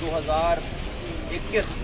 2021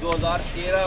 2013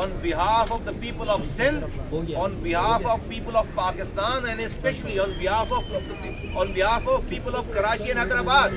on behalf of the people of Sindh, on behalf of people of Pakistan and especially on behalf of people of Karachi and Hyderabad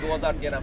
2013।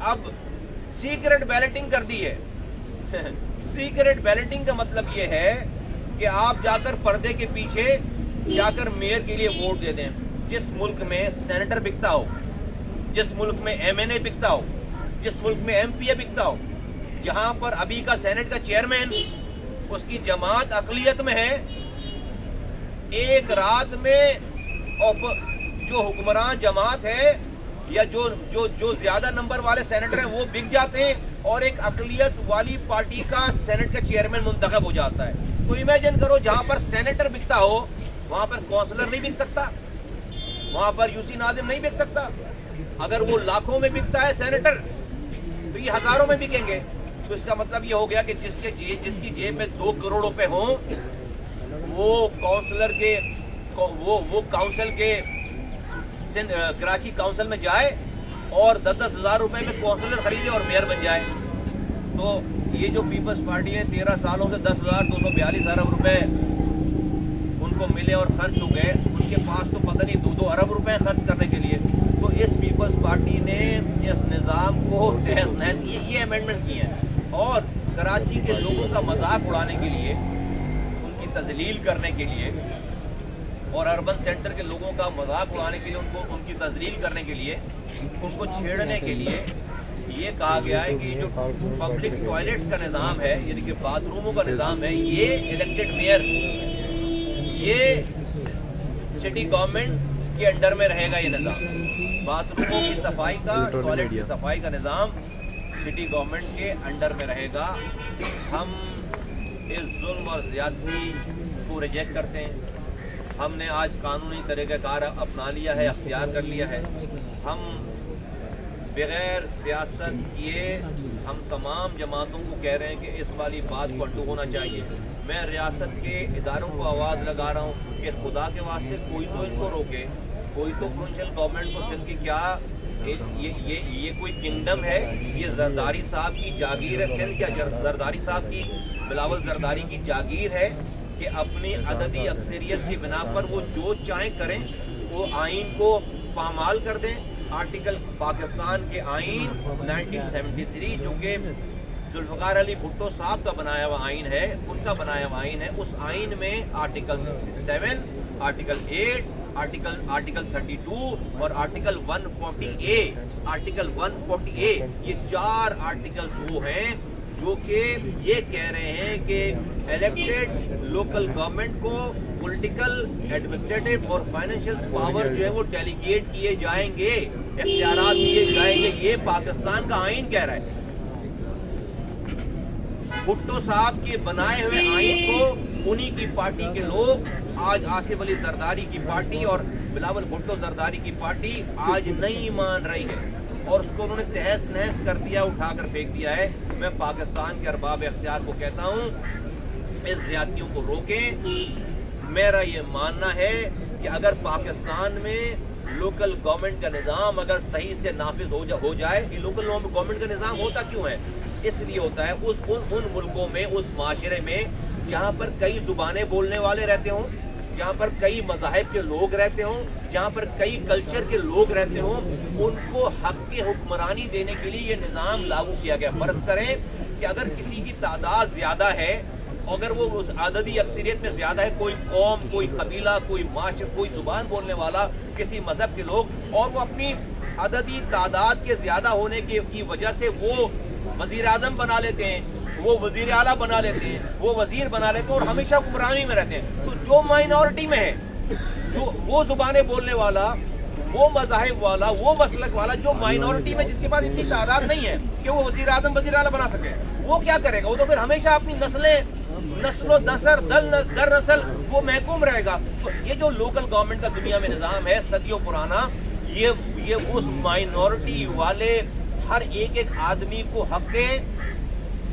اب secret belting کر دی ہے. Secret belting کا مطلب یہ ہے کہ آپ جا کر پردے کے پیچھے جا کر میئر کے لیے ووٹ دے دیں. جس ملک میں سینیٹر بکتا ہو, جس ملک میں ایم این اے بکتا ہو, جس ملک میں ایم پی اے بکتا ہو, جہاں پر ابھی کا سینٹ کا چیئرمین اس کی جماعت اقلیت میں ہے, ایک رات میں جو حکمران جماعت ہے یا جو زیادہ نمبر والے سینیٹر ہیں وہ بک جاتے ہیں اور ایک اقلیت والی پارٹی کا سینٹ کا چیئرمین منتخب ہو جاتا ہے. تو امیجن کرو جہاں پر سینیٹر بکتا ہو وہاں پر کونسلر نہیں بک سکتا, وہاں پر یو سی ناظم نہیں بک سکتا. اگر وہ لاکھوں میں بکتا ہے سینیٹر تو یہ ہزاروں میں بکیں گے. تو اس کا مطلب یہ ہو گیا کہ جس کی جیب میں 2 کروڑ روپے ہوں وہ کونسلر کے وہ کاؤنسل کے کراچی کاؤنسل میں جائے اور 10-10 ہزار روپے میں کونسلر خریدے اور میئر بن جائے. تو یہ جو پیپلز پارٹی نے 13 سالوں سے 10,242 ارب روپے ان کو ملے اور خرچ ہو گئے, ان کے پاس تو پتہ نہیں 2 ارب روپے خرچ کرنے کے لیے. تو اس پیپلز پارٹی نے اس نظام کو تہس نہس یہ امینڈمنٹ کیے ہیں اور کراچی کے لوگوں کا مذاق اڑانے کے لیے, ان کی تذلیل کرنے کے لیے اور اربن سینٹر کے لوگوں کا مذاق اڑانے کے لیے, ان کی تذلیل کرنے کے لیے, ان کو چھیڑنے کے لیے یہ کہا گیا ہے کہ جو پبلک ٹوائلٹس کا نظام ہے یعنی کہ باتھ روموں کا نظام ہے یہ الیکٹڈ میئر, یہ سٹی گورنمنٹ کے انڈر میں رہے گا. یہ نظام باتھ روموں کی صفائی کا, ٹوائلٹ کی صفائی کا نظام سٹی گورنمنٹ کے انڈر میں رہے گا. ہم اس ظلم اور زیادتی کو ریجیکٹ کرتے ہیں. ہم نے آج قانونی طریقہ کار اپنا لیا ہے, اختیار کر لیا ہے. ہم بغیر سیاست کیے ہم تمام جماعتوں کو کہہ رہے ہیں کہ اس والی بات کو انڈو ہونا چاہیے. میں ریاست کے اداروں کو آواز لگا رہا ہوں کہ خدا کے واسطے کوئی تو ان کو روکے, کوئی تو پروونشل گورنمنٹ کو سندھ کی کیا یہ کوئی کنگڈم ہے, یہ زرداری صاحب کی جاگیر ہے سندھ, کیا زرداری صاحب کی بلاول زرداری کی جاگیر ہے کہ اپنی عددی اکثریت کی بنا پر وہ جو چاہیں کریں, وہ آئین کو پامال کر دیں. آرٹیکل پاکستان کے آئین 1973 جو کہ ذوالفقار علی بھٹو صاحب کا بنایا ہوا آئین ہے, ان کا بنایا ہوا آئین ہے, اس آئین میں آرٹیکل 7, آرٹیکل 8, آرٹیکل 32 اور آرٹیکل 140A, آرٹیکل 140A یہ 4 آرٹیکل وہ ہیں جو کہ یہ کہہ رہے ہیں کہ الیکٹڈ لوکل گورنمنٹ کو پولیٹیکل, ایڈمنسٹریٹو اور فائنینشیل پاور جو ہے وہ ڈیلیگیٹ کیے جائیں گے, اختیارات دیے جائیں گے. یہ پاکستان کا آئین کہہ رہا ہے. بھٹو صاحب کے بنائے ہوئے آئین کو انہی کی پارٹی کے لوگ آج آصف علی زرداری کی پارٹی اور بلاول بھٹو زرداری کی پارٹی آج نہیں مان رہی ہے اور اس کو انہوں نے تہس نہس کر دیا, اٹھا کر پھینک دیا ہے. میں پاکستان کے ارباب اختیار کو کہتا ہوں اس زیادتیوں کو روکیں. میرا یہ ماننا ہے کہ اگر پاکستان میں لوکل گورنمنٹ کا نظام اگر صحیح سے نافذ ہو جائے, یہ لوکل گورنمنٹ کا نظام ہوتا کیوں ہے؟ اس لیے ہوتا ہے ان ملکوں میں, اس معاشرے میں جہاں پر کئی زبانیں بولنے والے رہتے ہوں, جہاں پر کئی مذاہب کے لوگ رہتے ہوں, جہاں پر کئی کلچر کے لوگ رہتے ہوں, ان کو حق کی حکمرانی دینے کے لیے یہ نظام لاگو کیا گیا. فرض کریں کہ اگر کسی کی تعداد زیادہ ہے, اگر وہ اس عددی اکثریت میں زیادہ ہے, کوئی قوم, کوئی قبیلہ, کوئی معاشرہ, کوئی زبان بولنے والا, کسی مذہب کے لوگ, اور وہ اپنی عددی تعداد کے زیادہ ہونے کی وجہ سے وہ وزیر اعظم بنا لیتے ہیں, وہ وزیر اعلیٰ بنا لیتے ہیں, وہ وزیر بنا لیتے ہیں اور ہمیشہ حکمرانی میں رہتے ہیں. تو جو مائنورٹی میں ہے, جو وہ زبانیں بولنے والا, وہ مذاہب والا, وہ مسلک والا جو مائنورٹی میں, جس کے پاس اتنی تعداد نہیں ہے کہ وہ وزیر اعظم وزیر اعلیٰ بنا سکے, وہ کیا کرے گا؟ وہ تو پھر ہمیشہ اپنی نسل و نسر در نسل وہ محکوم رہے گا. تو یہ جو لوکل گورنمنٹ کا دنیا میں نظام ہے صدیوں پرانا, یہ اس مائنورٹی والے ہر ایک آدمی کو حق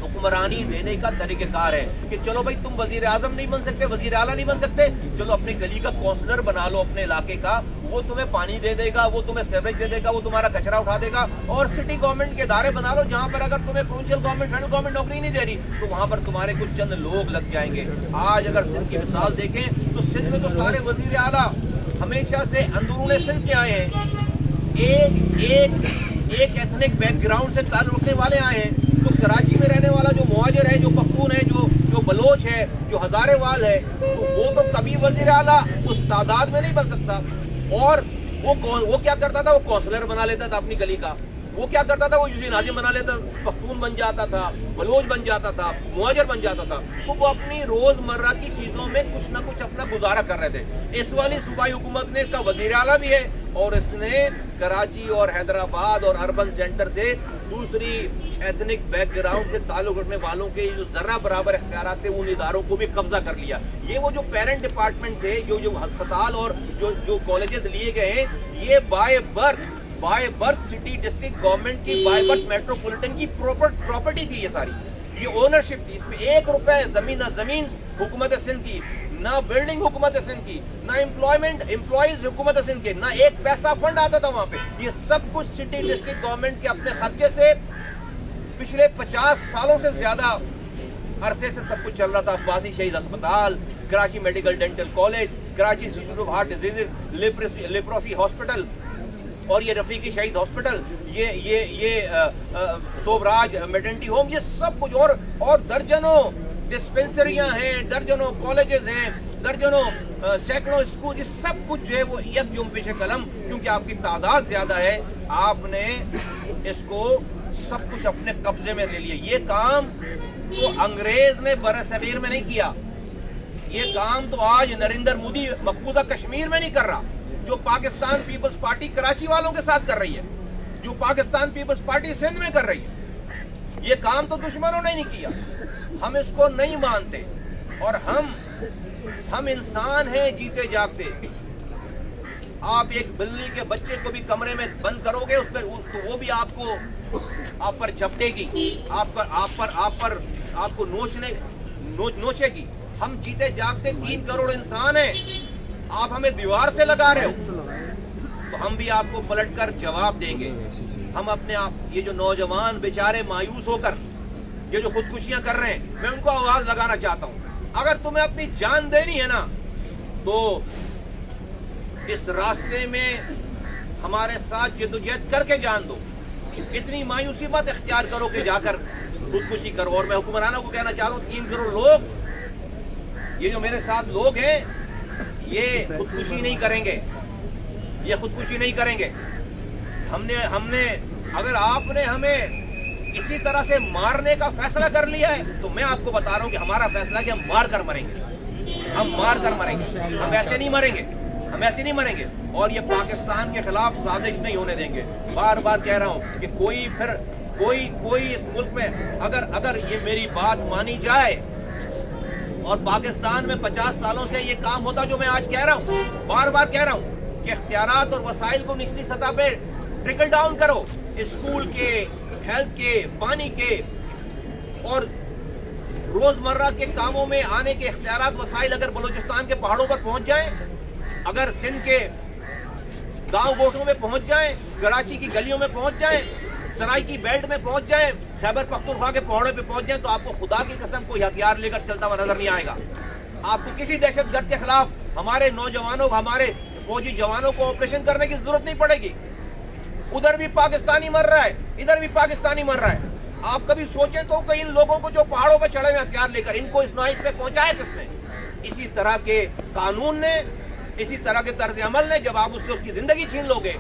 حکمرانی دینے کا طریقہ کار ہے کہ چلو بھائی تم وزیر اعظم نہیں بن سکتے, وزیر اعلیٰ نہیں بن سکتے, چلو اپنے گلی کا کونسلر بنا لو اپنے علاقے کا, وہ تمہیں پانی دے دے گا, وہ تمہیں سیوریج دے دے گا, وہ تمہارا کچرا اٹھا دے گا. اور سٹی گورنمنٹ کے ادارے بنا لو جہاں پر اگر تمہیں پروونشل گورنمنٹ, فیڈرل گورنمنٹ نوکری نہیں دے رہی تو وہاں پر تمہارے کچھ چند لوگ لگ جائیں گے. آج اگر سندھ کی مثال دیکھیں تو سندھ میں تو سارے وزیر اعلیٰ ہمیشہ سے اندرون سندھ سے آئے ہیں. ایک ایتھنک بیک گراؤنڈ سے تعلق رکھنے والے آئے ہیں، تو کراچی میں رہنے والا جو مہاجر ہے، جو پختون ہے، جو بلوچ ہے، جو ہزارے وال ہے، تو وہ تو کبھی وزیر اعلیٰ اس تعداد میں نہیں بن سکتا. اور وہ کیا کرتا تھا؟ وہ کونسلر بنا لیتا تھا اپنی گلی کا. وہ کیا کرتا تھا؟ وہ یوسی ناظم بنا لیتا، پختون بن جاتا تھا، بلوچ بن جاتا تھا، مہاجر بن جاتا تھا. تو وہ اپنی روزمرہ کی چیزوں میں کچھ نہ کچھ اپنا گزارا کر رہے تھے. اس والی صوبائی حکومت نے اس کا وزیر اعلیٰ بھی ہے، اور اس نے کراچی اور حیدرآباد اور اربن سینٹر سے دوسری ایتھنک بیک گراؤنڈ سے تعلق رکھنے والوں کے جو ذرہ برابر اختیارات تھے ان اداروں کو بھی قبضہ کر لیا. یہ وہ جو پیرنٹ ڈپارٹمنٹ تھے، جو ہسپتال اور جو کالجز لیے گئے ہیں، یہ by birth city district government کی، بائی برتھ میٹروپولیٹن کی پراپرٹی تھی. یہ ساری یہ اونرشپ تھی. اس میں 1 روپے نہ زمین حکومت سندھ کی، نہ بلڈنگ حکومت سندھ کی، نہ امپلائیز حکومت سندھ کے، نہ ایک پیسہ فنڈ آتا تھا وہاں پہ. یہ سب کچھ سٹی ڈسٹرکٹ گورنمنٹ کے اپنے خرچے سے پچھلے 50 سالوں سے زیادہ عرصے سے سب کچھ چل رہا تھا. عباسی شہید ہسپتال، Karachi medical dental college, Karachi institute of heart diseases, leprosy hospital, اور یہ رفیقی شہید ہاسپٹل، یہ سوبراج میٹرنٹی ہوم، یہ سب کچھ، اور درجنوں ڈسپینسریاں ہیں، درجنوں کالجز ہیں، درجنوں سینکڑوں اسکول. یہ سب کچھ جو ہے وہ یک جم پیش قلم، کیونکہ آپ کی تعداد زیادہ ہے، آپ نے اس کو سب کچھ اپنے قبضے میں لے لیا. یہ کام تو انگریز نے برصغیر میں نہیں کیا. یہ کام تو آج نریندر مودی مقبوضہ کشمیر میں نہیں کر رہا، جو پاکستان پیپلز پارٹی کراچی والوں کے ساتھ کر رہی ہے، جو پاکستان پیپلز پارٹی سندھ میں کر رہی ہے. یہ کام تو دشمنوں نے نہیں کیا. ہم اس کو نہیں مانتے، اور ہم انسان ہیں جیتے جاگتے. آپ ایک بلی کے بچے کو بھی کمرے میں بند کرو گے، اس پر تو وہ بھی آپ پر جھپٹے گی، آپ کو نوچے گی. ہم جیتے جاگتے 3 کروڑ انسان ہیں. آپ ہمیں دیوار سے لگا رہے ہو تو ہم بھی آپ کو پلٹ کر جواب دیں گے. ہم اپنے آپ، یہ جو نوجوان بیچارے مایوس ہو کر یہ جو خودکشیاں کر رہے ہیں، میں ان کو آواز لگانا چاہتا ہوں، اگر تمہیں اپنی جان دینی ہے نا، تو اس راستے میں ہمارے ساتھ جدوجہد کر کے جان دو. اتنی مایوسی مت اختیار کرو کہ جا کر خودکشی کرو. اور میں حکمرانوں کو کہنا چاہتا ہوں، 3 کروڑ لوگ، یہ جو میرے ساتھ لوگ ہیں، یہ خودکشی نہیں کریں گے. یہ خودکشی نہیں کریں گے. ہم نے اگر آپ نے ہمیں اسی طرح سے مارنے کا فیصلہ کر لیا ہے، تو میں آپ کو بتا رہا ہوں کہ ہمارا فیصلہ ہے کہ ہم مار کر مریں گے. ہم مار کر مریں گے. ہم ایسے نہیں مریں گے. ہم ایسے نہیں مریں گے. اور یہ پاکستان کے خلاف سازش نہیں ہونے دیں گے. بار بار کہہ رہا ہوں کہ کوئی اس ملک میں اگر یہ میری بات مانی جائے، اور پاکستان میں 50 سالوں سے یہ کام ہوتا جو میں آج کہہ رہا ہوں، بار بار کہہ رہا ہوں کہ اختیارات اور وسائل کو نچلی سطح پہ ٹرکل ڈاؤن کرو. اسکول کے، ہیلتھ کے، پانی کے اور روزمرہ کے کاموں میں آنے کے اختیارات، وسائل اگر بلوچستان کے پہاڑوں پر پہنچ جائیں، اگر سندھ کے گاؤں گوٹھوں میں پہنچ جائیں، کراچی کی گلیوں میں پہنچ جائیں، سرائی کی بیلٹ میں پہنچ جائیں، خیبر پختونخوا کے پہاڑوں پہ پہنچ جائیں، تو آپ کو خدا کی قسم کوئی ہتھیار لے کر چلتا ہوا نظر نہیں آئے گا. آپ کو کسی دہشت گرد کے خلاف ہمارے نوجوانوں، ہمارے فوجی جوانوں کو آپریشن کرنے کی ضرورت نہیں پڑے گی. ادھر بھی پاکستانی مر رہا ہے، ادھر بھی پاکستانی مر رہا ہے. آپ کبھی سوچیں تو کہ ان لوگوں کو جو پہاڑوں پہ چڑھے ہوئے ہتھیار لے کر، ان کو اس نوعیت پہ پہنچایا کس نے؟ اسی طرح کے قانون نے، اسی طرح کے طرز عمل نے. جب آپ اس سے اس کی زندگی چھین لو گے،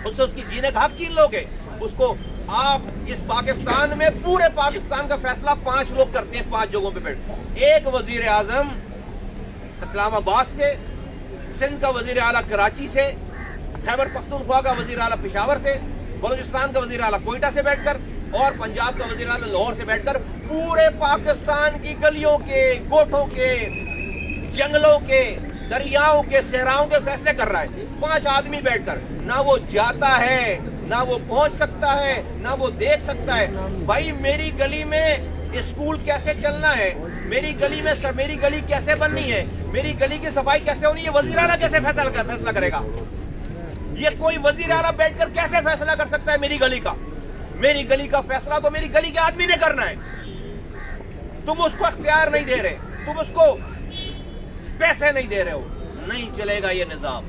اس سے اس کی جینے کا حق چھین لو گے، اس کو آپ اس پاکستان میں، پورے پاکستان کا فیصلہ 5 لوگ کرتے ہیں 5 جگہوں پہ بیٹھ. ایک وزیر اعظم اسلام آباد سے، سندھ کا وزیر اعلیٰ کراچی سے، خیبر پختونخوا کا وزیر اعلیٰ پشاور سے، بلوچستان کا وزیر اعلیٰ کوئٹہ سے بیٹھ کر، اور پنجاب کا وزیر اعلیٰ لاہور سے بیٹھ کر پورے پاکستان کی گلیوں کے، گوٹھوں کے، جنگلوں کے، دریاؤں کے، صحراؤں کے فیصلے کر رہا ہے. 5 آدمی بیٹھ کر. نہ وہ جاتا ہے، نہ وہ پہنچ سکتا ہے، نہ وہ دیکھ سکتا ہے. بھائی میری گلی میں اسکول کیسے چلنا ہے، میری گلی میں میری گلی کیسے بننی ہے، میری گلی کی صفائی کیسے ہونی ہے، وزیر اعلیٰ کیسے فیصلہ کرے گا؟ یہ کوئی وزیر اعلیٰ بیٹھ کر کیسے فیصلہ کر سکتا ہے میری گلی کا؟ میری گلی کا فیصلہ تو میری گلی کے آدمی نے کرنا ہے. تم اس کو اختیار نہیں دے رہے، تم اس کو پیسے نہیں دے رہے ہو. نہیں چلے گا یہ نظام.